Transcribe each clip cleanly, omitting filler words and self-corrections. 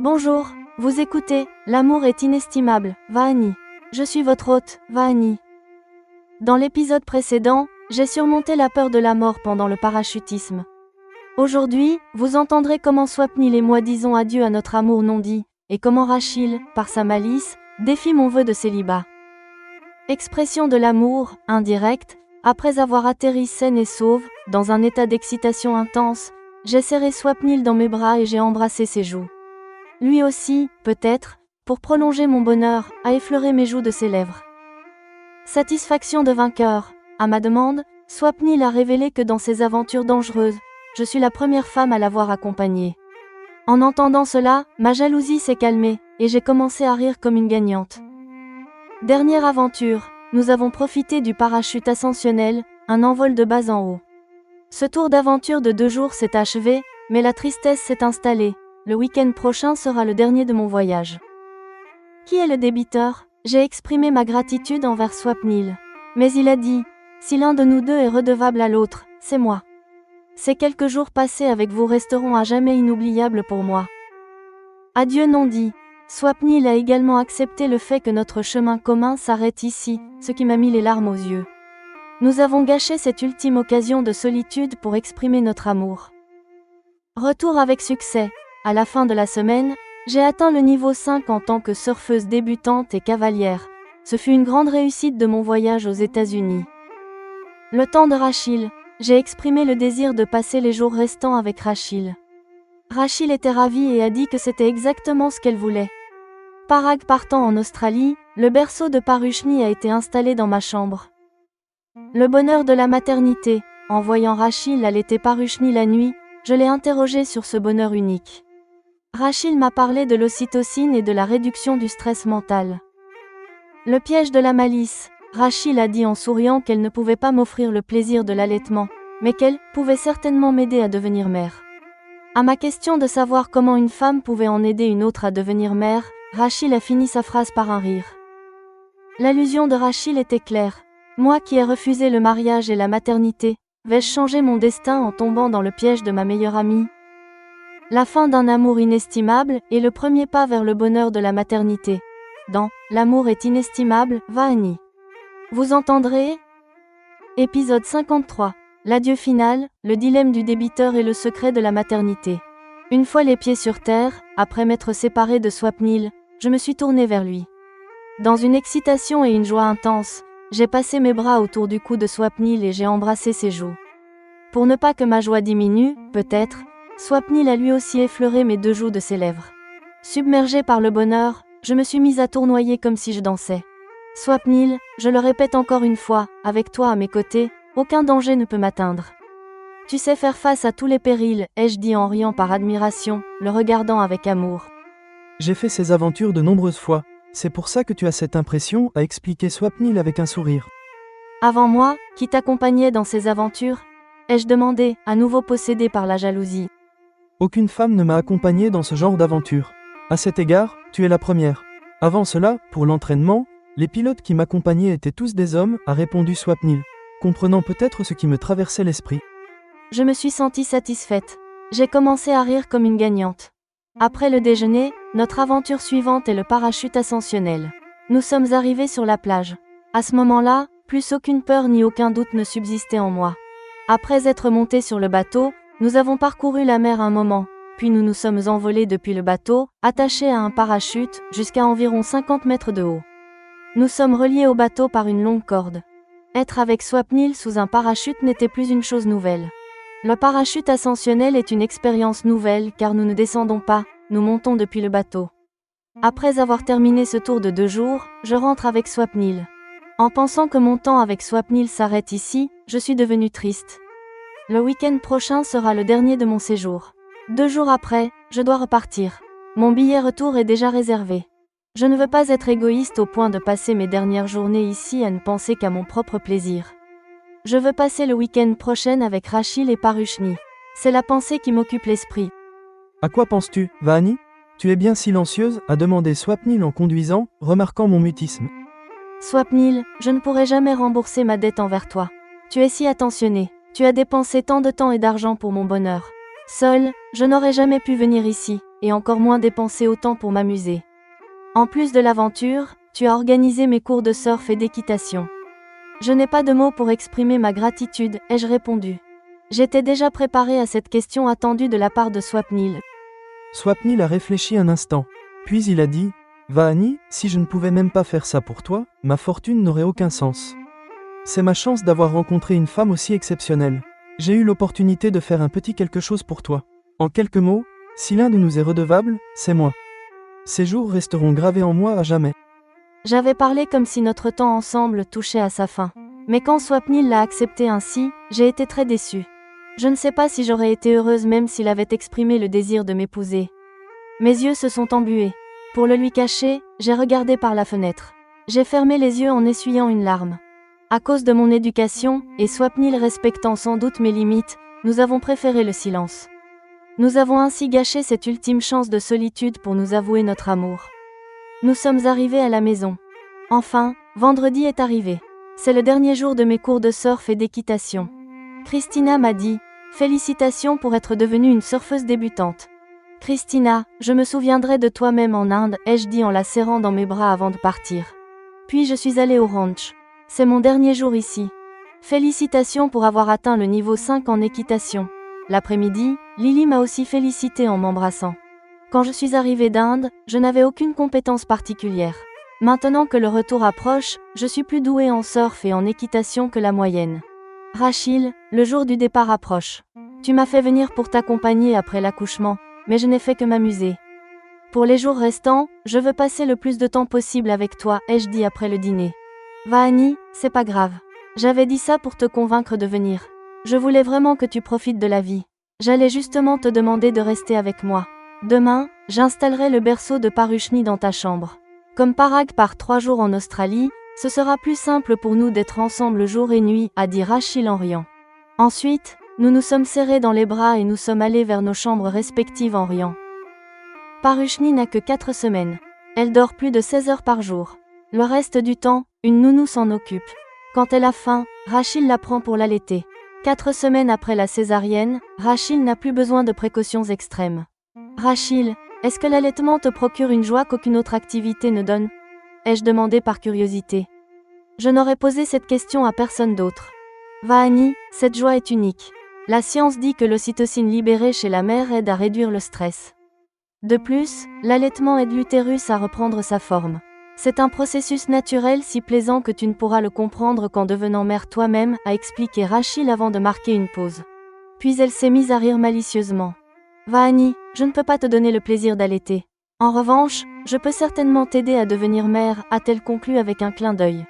Bonjour, vous écoutez, l'amour est inestimable, Vahani. Je suis votre hôte, Vahani. Dans l'épisode précédent, j'ai surmonté la peur de la mort pendant le parachutisme. Aujourd'hui, vous entendrez comment Swapnil et moi disons adieu à notre amour non dit, et comment Rachil, par sa malice, défie mon vœu de célibat. Expression de l'amour, indirecte, après avoir atterri saine et sauve, dans un état d'excitation intense, j'ai serré Swapnil dans mes bras et j'ai embrassé ses joues. Lui aussi, peut-être, pour prolonger mon bonheur, a effleuré mes joues de ses lèvres. Satisfaction de vainqueur. À ma demande, Swapnil a révélé que dans ses aventures dangereuses, je suis la première femme à l'avoir accompagné. En entendant cela, ma jalousie s'est calmée, et j'ai commencé à rire comme une gagnante. Dernière aventure, nous avons profité du parachute ascensionnel, un envol de bas en haut. Ce tour d'aventure de 2 jours s'est achevé, mais la tristesse s'est installée. Le week-end prochain sera le dernier de mon voyage. Qui est le débiteur ? J'ai exprimé ma gratitude envers Swapnil. Mais il a dit, si l'un de nous deux est redevable à l'autre, c'est moi. Ces quelques jours passés avec vous resteront à jamais inoubliables pour moi. Adieu non dit. Swapnil a également accepté le fait que notre chemin commun s'arrête ici, ce qui m'a mis les larmes aux yeux. Nous avons gâché cette ultime occasion de solitude pour exprimer notre amour. Retour avec succès. À la fin de la semaine, j'ai atteint le niveau 5 en tant que surfeuse débutante et cavalière. Ce fut une grande réussite de mon voyage aux États-Unis. Le temps de Rachil. J'ai exprimé le désir de passer les jours restants avec Rachil. Rachil était ravie et a dit que c'était exactement ce qu'elle voulait. Parag partant en Australie, le berceau de Parushni a été installé dans ma chambre. Le bonheur de la maternité. En voyant Rachil allaiter Parushni la nuit, je l'ai interrogé sur ce bonheur unique. Rachil m'a parlé de l'ocytocine et de la réduction du stress mental. Le piège de la malice. Rachil a dit en souriant qu'elle ne pouvait pas m'offrir le plaisir de l'allaitement, mais qu'elle pouvait certainement m'aider à devenir mère. À ma question de savoir comment une femme pouvait en aider une autre à devenir mère, Rachil a fini sa phrase par un rire. L'allusion de Rachil était claire. Moi qui ai refusé le mariage et la maternité, vais-je changer mon destin en tombant dans le piège de ma meilleure amie ? La fin d'un amour inestimable est le premier pas vers le bonheur de la maternité. Dans « L'amour est inestimable », Vahani. Vous entendrez ? Épisode 53. L'adieu final, le dilemme du débiteur et le secret de la maternité. Une fois les pieds sur terre, après m'être séparée de Swapnil, je me suis tournée vers lui. Dans une excitation et une joie intense, j'ai passé mes bras autour du cou de Swapnil et j'ai embrassé ses joues. Pour ne pas que ma joie diminue, peut-être, Swapnil a lui aussi effleuré mes 2 joues de ses lèvres. Submergée par le bonheur, je me suis mise à tournoyer comme si je dansais. Swapnil, je le répète encore une fois, avec toi à mes côtés, aucun danger ne peut m'atteindre. Tu sais faire face à tous les périls, ai-je dit en riant par admiration, le regardant avec amour. J'ai fait ces aventures de nombreuses fois, c'est pour ça que tu as cette impression, a expliqué Swapnil avec un sourire. Avant moi, qui t'accompagnait dans ces aventures ? Ai-je demandé, à nouveau possédé par la jalousie. Aucune femme ne m'a accompagné dans ce genre d'aventure. À cet égard, tu es la première. Avant cela, pour l'entraînement, les pilotes qui m'accompagnaient étaient tous des hommes, a répondu Swapnil, comprenant peut-être ce qui me traversait l'esprit. Je me suis sentie satisfaite. J'ai commencé à rire comme une gagnante. Après le déjeuner, notre aventure suivante est le parachute ascensionnel. Nous sommes arrivés sur la plage. À ce moment-là, plus aucune peur ni aucun doute ne subsistait en moi. Après être montés sur le bateau, nous avons parcouru la mer un moment, puis nous nous sommes envolés depuis le bateau, attachés à un parachute, jusqu'à environ 50 mètres de haut. Nous sommes reliés au bateau par une longue corde. Être avec Swapnil sous un parachute n'était plus une chose nouvelle. Le parachute ascensionnel est une expérience nouvelle car nous ne descendons pas, nous montons depuis le bateau. Après avoir terminé ce tour de 2 jours, je rentre avec Swapnil. En pensant que mon temps avec Swapnil s'arrête ici, je suis devenue triste. Le week-end prochain sera le dernier de mon séjour. 2 jours après, je dois repartir. Mon billet retour est déjà réservé. Je ne veux pas être égoïste au point de passer mes dernières journées ici à ne penser qu'à mon propre plaisir. Je veux passer le week-end prochain avec Rachil et Parushni. C'est la pensée qui m'occupe l'esprit. À quoi penses-tu, Vahani ? Tu es bien silencieuse, a demandé Swapnil en conduisant, remarquant mon mutisme. Swapnil, je ne pourrai jamais rembourser ma dette envers toi. Tu es si attentionné. Tu as dépensé tant de temps et d'argent pour mon bonheur. Seule, je n'aurais jamais pu venir ici, et encore moins dépenser autant pour m'amuser. En plus de l'aventure, tu as organisé mes cours de surf et d'équitation. Je n'ai pas de mots pour exprimer ma gratitude, ai-je répondu. J'étais déjà préparée à cette question attendue de la part de Swapnil. Swapnil a réfléchi un instant. Puis il a dit, Vahani, si je ne pouvais même pas faire ça pour toi, ma fortune n'aurait aucun sens. C'est ma chance d'avoir rencontré une femme aussi exceptionnelle. J'ai eu l'opportunité de faire un petit quelque chose pour toi. En quelques mots, si l'un de nous est redevable, c'est moi. Ces jours resteront gravés en moi à jamais. J'avais parlé comme si notre temps ensemble touchait à sa fin. Mais quand Swapnil l'a accepté ainsi, j'ai été très déçue. Je ne sais pas si j'aurais été heureuse même s'il avait exprimé le désir de m'épouser. Mes yeux se sont embués. Pour le lui cacher, j'ai regardé par la fenêtre. J'ai fermé les yeux en essuyant une larme. À cause de mon éducation, et Swapnil respectant sans doute mes limites, nous avons préféré le silence. Nous avons ainsi gâché cette ultime chance de solitude pour nous avouer notre amour. Nous sommes arrivés à la maison. Enfin, vendredi est arrivé. C'est le dernier jour de mes cours de surf et d'équitation. Christina m'a dit « Félicitations pour être devenue une surfeuse débutante. » Christina, je me souviendrai de toi-même en Inde, ai-je dit en la serrant dans mes bras avant de partir. Puis je suis allée au ranch. C'est mon dernier jour ici. Félicitations pour avoir atteint le niveau 5 en équitation. L'après-midi, Lily m'a aussi félicité en m'embrassant. Quand je suis arrivée d'Inde, je n'avais aucune compétence particulière. Maintenant que le retour approche, je suis plus douée en surf et en équitation que la moyenne. Rachel, le jour du départ approche. Tu m'as fait venir pour t'accompagner après l'accouchement, mais je n'ai fait que m'amuser. Pour les jours restants, je veux passer le plus de temps possible avec toi, ai-je dit après le dîner. Vahani, c'est pas grave. J'avais dit ça pour te convaincre de venir. Je voulais vraiment que tu profites de la vie. J'allais justement te demander de rester avec moi. Demain, j'installerai le berceau de Parushni dans ta chambre. Comme Parag part 3 jours en Australie, ce sera plus simple pour nous d'être ensemble jour et nuit, a dit Rachel en riant. Ensuite, nous nous sommes serrés dans les bras et nous sommes allés vers nos chambres respectives en riant. Parushni n'a que 4 semaines. Elle dort plus de 16 heures par jour. Le reste du temps, une nounou s'en occupe. Quand elle a faim, Rachel la prend pour l'allaiter. 4 semaines après la césarienne, Rachel n'a plus besoin de précautions extrêmes. Rachel, est-ce que l'allaitement te procure une joie qu'aucune autre activité ne donne ? Ai-je demandé par curiosité. Je n'aurais posé cette question à personne d'autre. Vahani, cette joie est unique. La science dit que l'ocytocine libérée chez la mère aide à réduire le stress. De plus, l'allaitement aide l'utérus à reprendre sa forme. C'est un processus naturel si plaisant que tu ne pourras le comprendre qu'en devenant mère toi-même, a expliqué Rachel avant de marquer une pause. Puis elle s'est mise à rire malicieusement. Vahani, je ne peux pas te donner le plaisir d'allaiter. En revanche, je peux certainement t'aider à devenir mère, a-t-elle conclu avec un clin d'œil.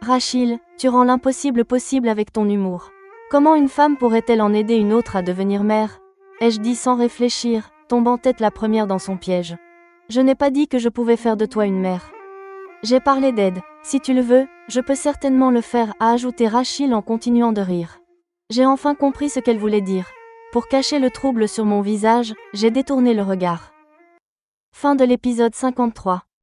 Rachel, tu rends l'impossible possible avec ton humour. Comment une femme pourrait-elle en aider une autre à devenir mère ? Ai-je dit sans réfléchir, tombant tête la première dans son piège. Je n'ai pas dit que je pouvais faire de toi une mère. J'ai parlé d'aide. Si tu le veux, je peux certainement le faire, a ajouté Rachel en continuant de rire. J'ai enfin compris ce qu'elle voulait dire. Pour cacher le trouble sur mon visage, j'ai détourné le regard. Fin de l'épisode 53.